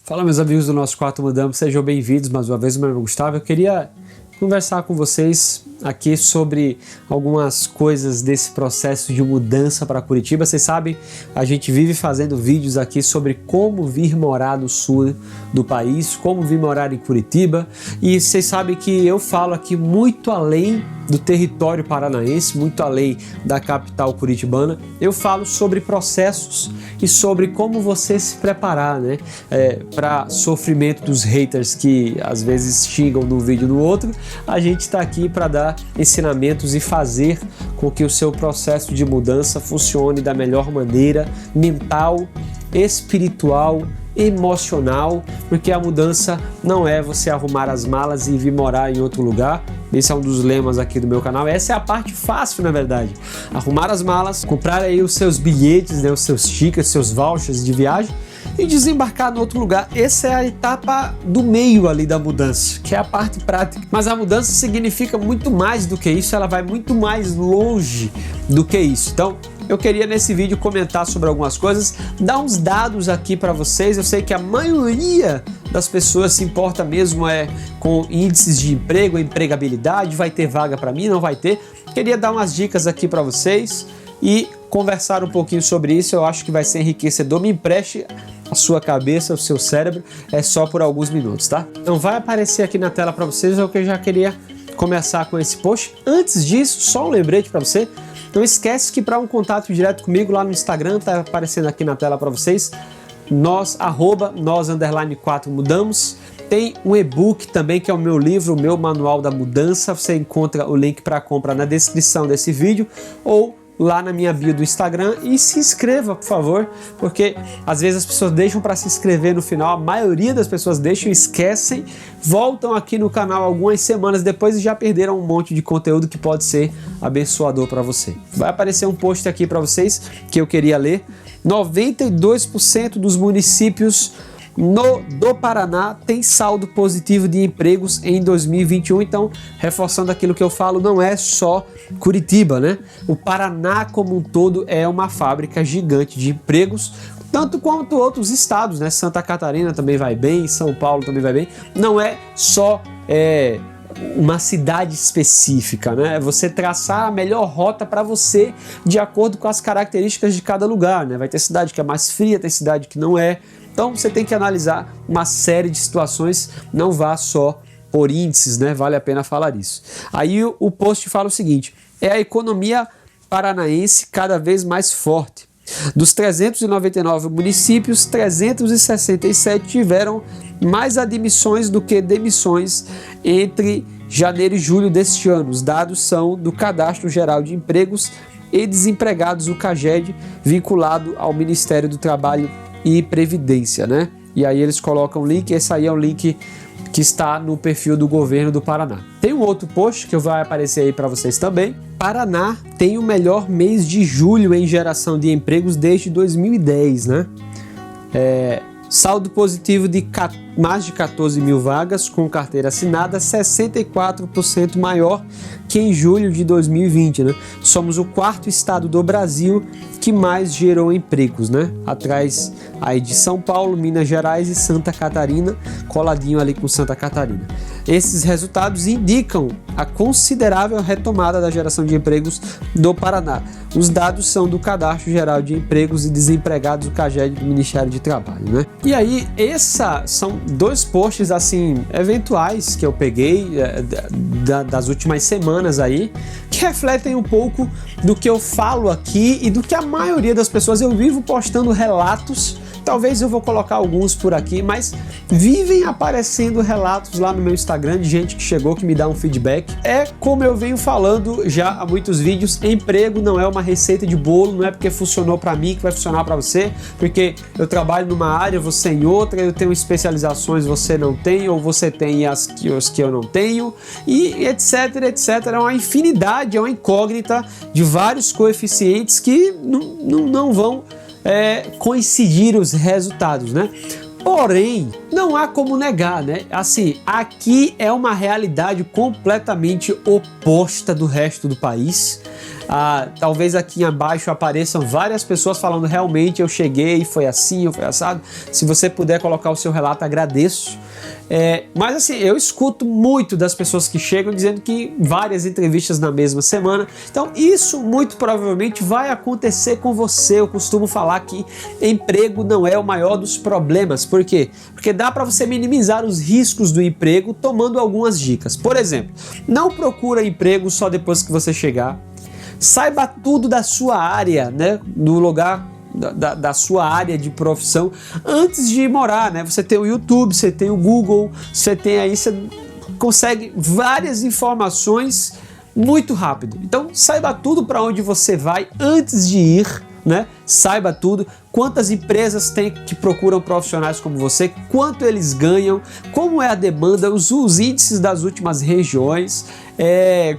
Fala, meus amigos do nosso Quarto Mudamos, sejam bem-vindos mais uma vez. Meu nome é Gustavo. Eu queria conversar com vocês aqui sobre algumas coisas desse processo de mudança para Curitiba. Vocês sabem, a gente vive fazendo vídeos aqui sobre como vir morar no sul do país, como vir morar em Curitiba, e vocês sabem que eu falo aqui muito além do território paranaense, muito além da capital curitibana. Eu falo sobre processos e sobre como você se preparar, né, para sofrimento dos haters que às vezes xingam num vídeo no outro. A gente está aqui para dar ensinamentos e fazer com que o seu processo de mudança funcione da melhor maneira, mental, espiritual, emocional, porque a mudança não é você arrumar as malas e vir morar em outro lugar. Esse é um dos lemas aqui do meu canal. Essa é a parte fácil, na verdade. Arrumar as malas, comprar aí os seus bilhetes, né, os seus tickets, seus vouchers de viagem e desembarcar no outro lugar. Essa é a etapa do meio ali da mudança, que é a parte prática. Mas a mudança significa muito mais do que isso, ela vai muito mais longe do que isso. Então, eu queria nesse vídeo comentar sobre algumas coisas, dar uns dados aqui para vocês. Eu sei que a maioria das pessoas se importa mesmo com índices de emprego, empregabilidade, vai ter vaga para mim, não vai ter. Queria dar umas dicas aqui para vocês e conversar um pouquinho sobre isso. Eu acho que vai ser enriquecedor. Me empreste a sua cabeça, o seu cérebro, é só por alguns minutos, tá? Então vai aparecer aqui na tela para vocês, eu que já queria começar com esse post. Antes disso, só um lembrete para você. Não esquece que para um contato direto comigo lá no Instagram, tá aparecendo aqui na tela para vocês, nós_4 mudamos. Tem um e-book também, que é o meu livro, o meu manual da mudança. Você encontra o link para compra na descrição desse vídeo ou lá na minha bio do Instagram. E se inscreva, por favor, porque às vezes as pessoas deixam para se inscrever no final, a maioria das pessoas deixam, esquecem, voltam aqui no canal algumas semanas depois e já perderam um monte de conteúdo que pode ser abençoador para você. Vai aparecer um post aqui para vocês que eu queria ler. 92% dos municípios do Paraná tem saldo positivo de empregos em 2021, então reforçando aquilo que eu falo, não é só Curitiba, né? O Paraná como um todo é uma fábrica gigante de empregos, tanto quanto outros estados, né? Santa Catarina também vai bem, São Paulo também vai bem, não é só uma cidade específica, né? É você traçar a melhor rota para você de acordo com as características de cada lugar, né? Vai ter cidade que é mais fria, tem cidade que não é. Então você tem que analisar uma série de situações, não vá só por índices, né? Vale a pena falar isso. Aí o post fala o seguinte: é a economia paranaense cada vez mais forte. Dos 399 municípios, 367 tiveram mais admissões do que demissões entre janeiro e julho deste ano. Os dados são do Cadastro Geral de Empregos e Desempregados, o CAGED, vinculado ao Ministério do Trabalho e Previdência, né? E aí eles colocam o link, esse aí é o link que está no perfil do governo do Paraná. Tem um outro post que vai aparecer aí para vocês também. Paraná tem o melhor mês de julho em geração de empregos desde 2010, né? Saldo positivo de mais de 14 mil vagas com carteira assinada, 64% maior que em julho de 2020, né? Somos o quarto estado do Brasil que mais gerou empregos, né? Atrás aí de São Paulo, Minas Gerais e Santa Catarina, coladinho ali com Santa Catarina. Esses resultados indicam a considerável retomada da geração de empregos do Paraná. Os dados são do Cadastro Geral de Empregos e Desempregados, do CAGED, do Ministério de Trabalho, né? E aí, são dois posts assim eventuais que eu peguei das últimas semanas aí, que refletem um pouco do que eu falo aqui e do que a maioria das pessoas, eu vivo postando relatos. Talvez eu vou colocar alguns por aqui, mas vivem aparecendo relatos lá no meu Instagram de gente que chegou, que me dá um feedback. É como eu venho falando já há muitos vídeos, emprego não é uma receita de bolo, não é porque funcionou para mim que vai funcionar para você, porque eu trabalho numa área, você em outra, eu tenho especializações, você não tem, ou você tem as que eu não tenho, e etc, etc. É uma infinidade, é uma incógnita de vários coeficientes que não vão coincidir os resultados, né? Porém, não há como negar, né? Assim, aqui é uma realidade completamente oposta do resto do país. Talvez aqui abaixo apareçam várias pessoas falando realmente eu cheguei, foi assim, foi assado. Se você puder colocar o seu relato, agradeço. Mas assim, eu escuto muito das pessoas que chegam dizendo que várias entrevistas na mesma semana. Então isso muito provavelmente vai acontecer com você. Eu costumo falar que emprego não é o maior dos problemas. Por quê? Porque dá para você minimizar os riscos do emprego tomando algumas dicas. Por exemplo, não procura emprego só depois que você chegar. Saiba tudo da sua área, né? Do lugar da sua área de profissão antes de morar, né? Você tem o YouTube, você tem o Google, você consegue várias informações muito rápido. Então saiba tudo para onde você vai antes de ir, né? Saiba tudo, quantas empresas tem que procuram profissionais como você, quanto eles ganham, como é a demanda, os índices das últimas regiões,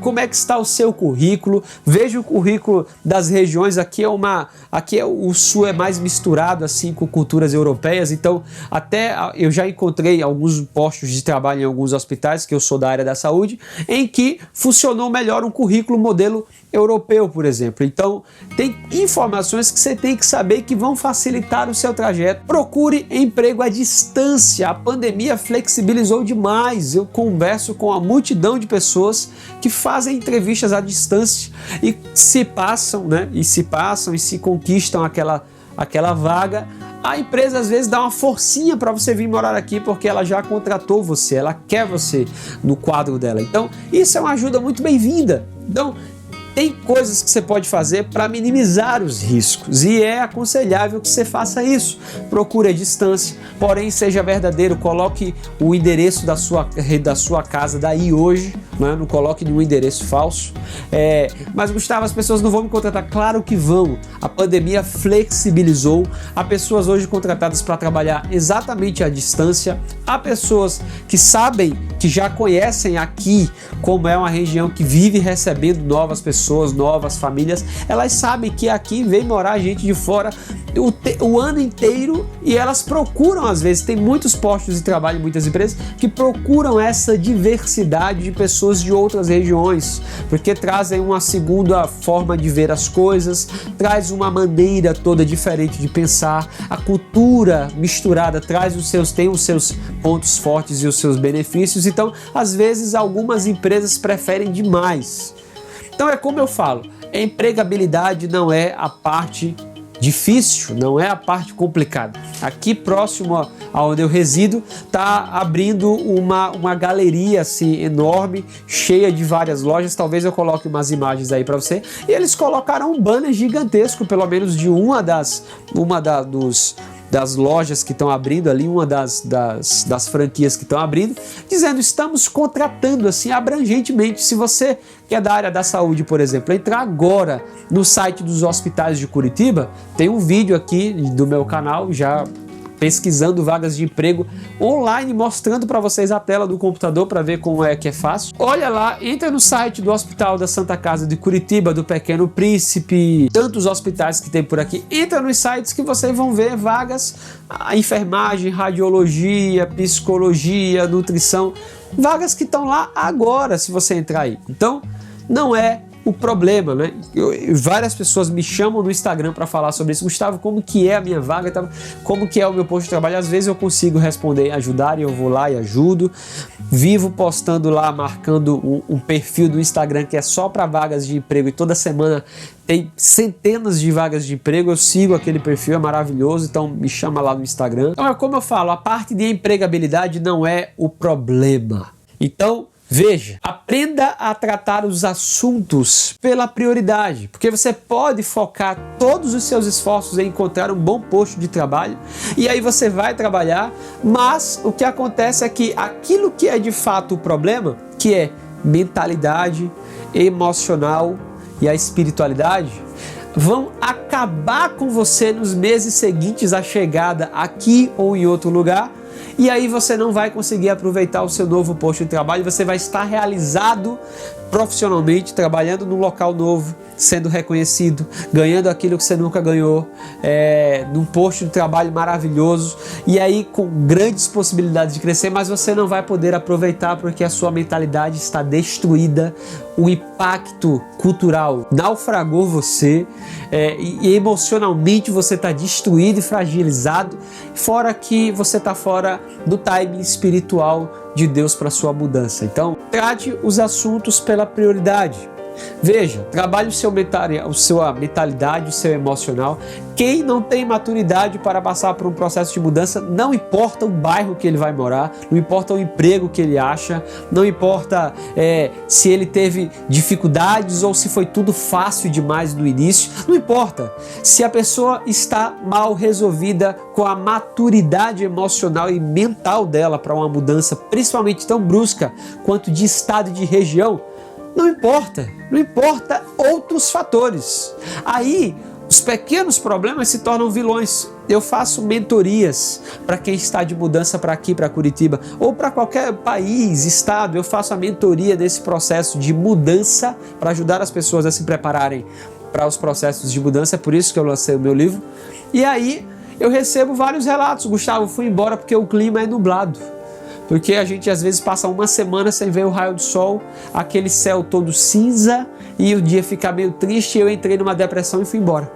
como é que está o seu currículo. Veja o currículo das regiões. Aqui o sul é mais misturado assim com culturas europeias, então até eu já encontrei alguns postos de trabalho em alguns hospitais, que eu sou da área da saúde, em que funcionou melhor um currículo modelo europeu, por exemplo. Então tem informações que você tem que saber que vão facilitar o seu trajeto. Procure emprego à distância. A pandemia flexibilizou demais. Eu converso com a multidão de pessoas que fazem entrevistas à distância e se passam, né? E se conquistam aquela vaga. A empresa às vezes dá uma forcinha para você vir morar aqui porque ela já contratou você, ela quer você no quadro dela. Então isso é uma ajuda muito bem-vinda. Então tem coisas que você pode fazer para minimizar os riscos e é aconselhável que você faça isso. Procure a distância, porém seja verdadeiro, coloque o endereço da sua casa daí hoje, né? Não coloque nenhum endereço falso. Mas Gustavo, as pessoas não vão me contratar? Claro que vão. A pandemia flexibilizou. Há pessoas hoje contratadas para trabalhar exatamente à distância. Há pessoas que sabem, que já conhecem aqui como é uma região que vive recebendo novas pessoas, novas famílias. Elas sabem que aqui vem morar gente de fora o ano inteiro e elas procuram, às vezes, tem muitos postos de trabalho em muitas empresas que procuram essa diversidade de pessoas de outras regiões, porque trazem uma segunda forma de ver as coisas, traz uma maneira toda diferente de pensar, a cultura misturada tem os seus pontos fortes e os seus benefícios. Então, às vezes, algumas empresas preferem demais. Então é como eu falo, a empregabilidade não é a parte difícil, não é a parte complicada. Aqui próximo a onde eu resido está abrindo uma galeria assim enorme, cheia de várias lojas. Talvez eu coloque umas imagens aí para você. E eles colocaram um banner gigantesco, pelo menos de uma das lojas que estão abrindo ali, uma das franquias que estão abrindo, dizendo: estamos contratando assim abrangentemente. Se você que é da área da saúde, por exemplo, entrar agora no site dos hospitais de Curitiba, tem um vídeo aqui do meu canal já pesquisando vagas de emprego online, mostrando para vocês a tela do computador para ver como é que é fácil. Olha lá, entra no site do Hospital da Santa Casa de Curitiba, do Pequeno Príncipe, tantos hospitais que tem por aqui. Entra nos sites que vocês vão ver vagas, enfermagem, radiologia, psicologia, nutrição, vagas que estão lá agora, se você entrar aí. Então, não é o problema, né? Várias pessoas me chamam no Instagram para falar sobre isso. Gustavo, como que é a minha vaga? Como que é o meu posto de trabalho? Às vezes eu consigo responder, ajudar, e eu vou lá e ajudo. Vivo postando lá, marcando um perfil do Instagram que é só para vagas de emprego, e toda semana tem centenas de vagas de emprego. Eu sigo aquele perfil, é maravilhoso, então me chama lá no Instagram. Então é como eu falo, a parte de empregabilidade não é o problema. Então, veja, aprenda a tratar os assuntos pela prioridade, porque você pode focar todos os seus esforços em encontrar um bom posto de trabalho, e aí você vai trabalhar, mas o que acontece é que aquilo que é de fato o problema, que é mentalidade, emocional e a espiritualidade, vão acabar com você nos meses seguintes à chegada aqui ou em outro lugar. E aí você não vai conseguir aproveitar o seu novo posto de trabalho, você vai estar realizado profissionalmente, trabalhando num local novo, sendo reconhecido, ganhando aquilo que você nunca ganhou, num posto de trabalho maravilhoso, e aí com grandes possibilidades de crescer, mas você não vai poder aproveitar porque a sua mentalidade está destruída, o impacto cultural naufragou você, e emocionalmente você está destruído e fragilizado, fora que você está fora do timing espiritual de Deus para sua mudança. Então, trate os assuntos pela prioridade. Veja, trabalhe a sua mentalidade, o seu emocional. Quem não tem maturidade para passar por um processo de mudança, não importa o bairro que ele vai morar, não importa o emprego que ele acha, não importa se ele teve dificuldades ou se foi tudo fácil demais no início, não importa. Se a pessoa está mal resolvida com a maturidade emocional e mental dela para uma mudança, principalmente tão brusca quanto de estado e de região, não importa outros fatores. Aí, os pequenos problemas se tornam vilões. Eu faço mentorias para quem está de mudança para aqui, para Curitiba, ou para qualquer país, estado. Eu faço a mentoria desse processo de mudança para ajudar as pessoas a se prepararem para os processos de mudança. É por isso que eu lancei o meu livro. E aí, eu recebo vários relatos. Gustavo, fui embora porque o clima é nublado. Porque a gente às vezes passa uma semana sem ver o raio do sol, aquele céu todo cinza e o dia fica meio triste, e eu entrei numa depressão e fui embora.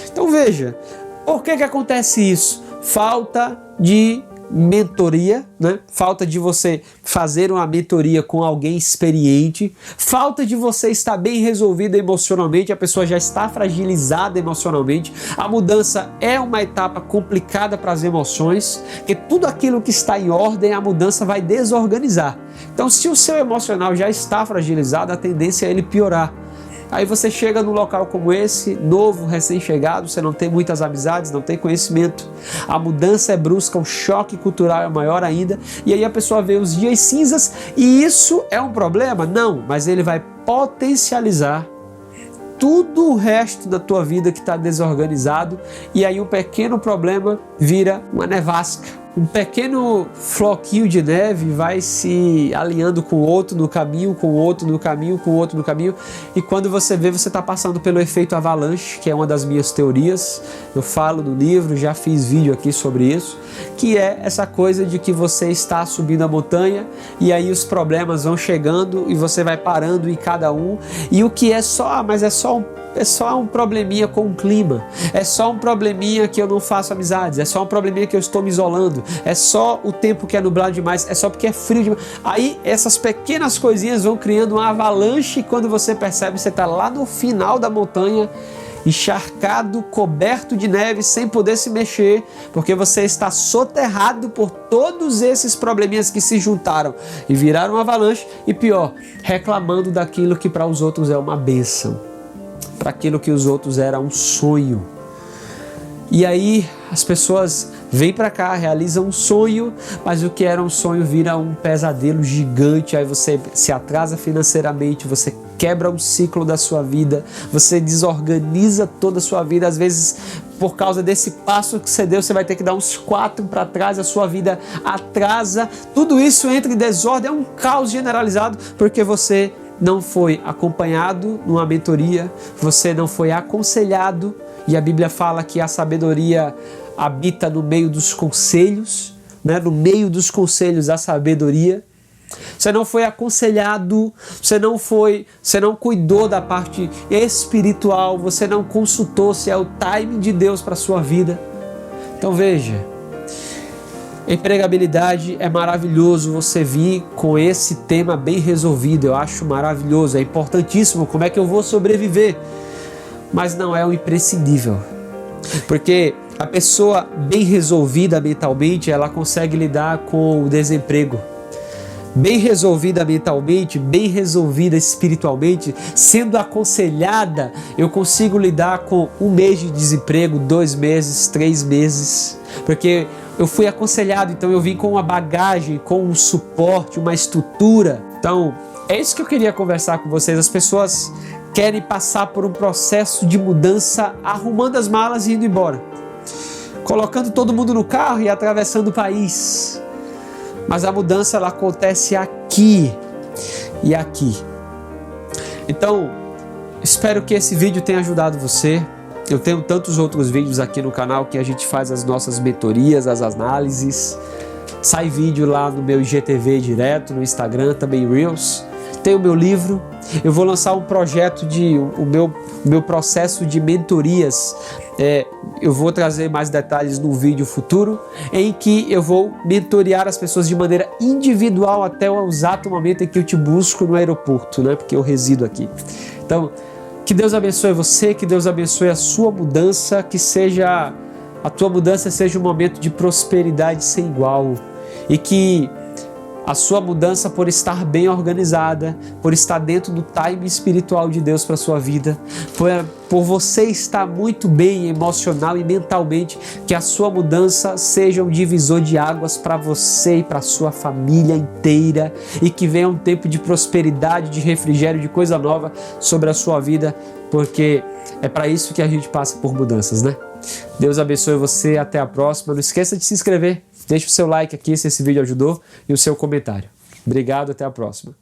Então veja, por que acontece isso? Falta de mentoria, né? Falta de você fazer uma mentoria com alguém experiente, falta de você estar bem resolvido emocionalmente, a pessoa já está fragilizada emocionalmente. A mudança é uma etapa complicada para as emoções, porque tudo aquilo que está em ordem, a mudança vai desorganizar. Então, se o seu emocional já está fragilizado, a tendência é ele piorar. Aí você chega num local como esse, novo, recém-chegado, você não tem muitas amizades, não tem conhecimento. A mudança é brusca, o choque cultural é maior ainda. E aí a pessoa vê os dias cinzas e isso é um problema? Não, mas ele vai potencializar tudo o resto da tua vida que está desorganizado. E aí um pequeno problema vira uma nevasca. Um pequeno floquinho de neve vai se alinhando com o outro no caminho, com o outro no caminho, com o outro no caminho, e quando você vê, você está passando pelo efeito avalanche, que é uma das minhas teorias. Eu falo no livro, já fiz vídeo aqui sobre isso, que é essa coisa de que você está subindo a montanha e aí os problemas vão chegando e você vai parando em cada um, e o que é só um probleminha com o clima, é só um probleminha que eu não faço amizades, é só um probleminha que eu estou me isolando, é só o tempo que é nublado demais, é só porque é frio demais. Aí essas pequenas coisinhas vão criando uma avalanche e quando você percebe, você está lá no final da montanha, encharcado, coberto de neve, sem poder se mexer, porque você está soterrado por todos esses probleminhas que se juntaram e viraram uma avalanche, e pior, reclamando daquilo que para os outros é uma bênção, para aquilo que os outros era um sonho. E aí as pessoas vêm para cá, realizam um sonho, mas o que era um sonho vira um pesadelo gigante. Aí você se atrasa financeiramente, você quebra um ciclo da sua vida, você desorganiza toda a sua vida. Às vezes, por causa desse passo que você deu, você vai ter que dar uns 4 para trás, a sua vida atrasa. Tudo isso entra em desordem, é um caos generalizado, porque você não foi acompanhado numa mentoria, você não foi aconselhado, e a Bíblia fala que a sabedoria habita no meio dos conselhos, né? No meio dos conselhos a sabedoria. Você não foi aconselhado, você não cuidou da parte espiritual, você não consultou se é o timing de Deus para a sua vida. Então veja, empregabilidade é maravilhoso você vir com esse tema bem resolvido, eu acho maravilhoso, é importantíssimo, como é que eu vou sobreviver? Mas não é o imprescindível, porque a pessoa bem resolvida mentalmente, ela consegue lidar com o desemprego. Bem resolvida mentalmente, bem resolvida espiritualmente, sendo aconselhada, eu consigo lidar com 1 mês de desemprego, 2 meses, 3 meses, porque eu fui aconselhado, então eu vim com uma bagagem, com um suporte, uma estrutura. Então, é isso que eu queria conversar com vocês. As pessoas querem passar por um processo de mudança, arrumando as malas e indo embora, colocando todo mundo no carro e atravessando o país. Mas a mudança ela acontece aqui e aqui. Então, espero que esse vídeo tenha ajudado você. Eu tenho tantos outros vídeos aqui no canal que a gente faz as nossas mentorias, as análises. Sai vídeo lá no meu IGTV direto, no Instagram, também Reels. Tem o meu livro. Eu vou lançar um projeto o meu processo de mentorias. Eu vou trazer mais detalhes no vídeo futuro, em que eu vou mentorear as pessoas de maneira individual até o exato momento em que eu te busco no aeroporto, né? Porque eu resido aqui. Então, que Deus abençoe você, que Deus abençoe a sua mudança, que a tua mudança seja um momento de prosperidade sem igual, e que a sua mudança, por estar bem organizada, por estar dentro do time espiritual de Deus para a sua vida, por você estar muito bem emocional e mentalmente, que a sua mudança seja um divisor de águas para você e para a sua família inteira, e que venha um tempo de prosperidade, de refrigério, de coisa nova sobre a sua vida, porque é para isso que a gente passa por mudanças, né? Deus abençoe você, até a próxima. Não esqueça de se inscrever, deixe o seu like aqui se esse vídeo ajudou e o seu comentário. Obrigado, até a próxima.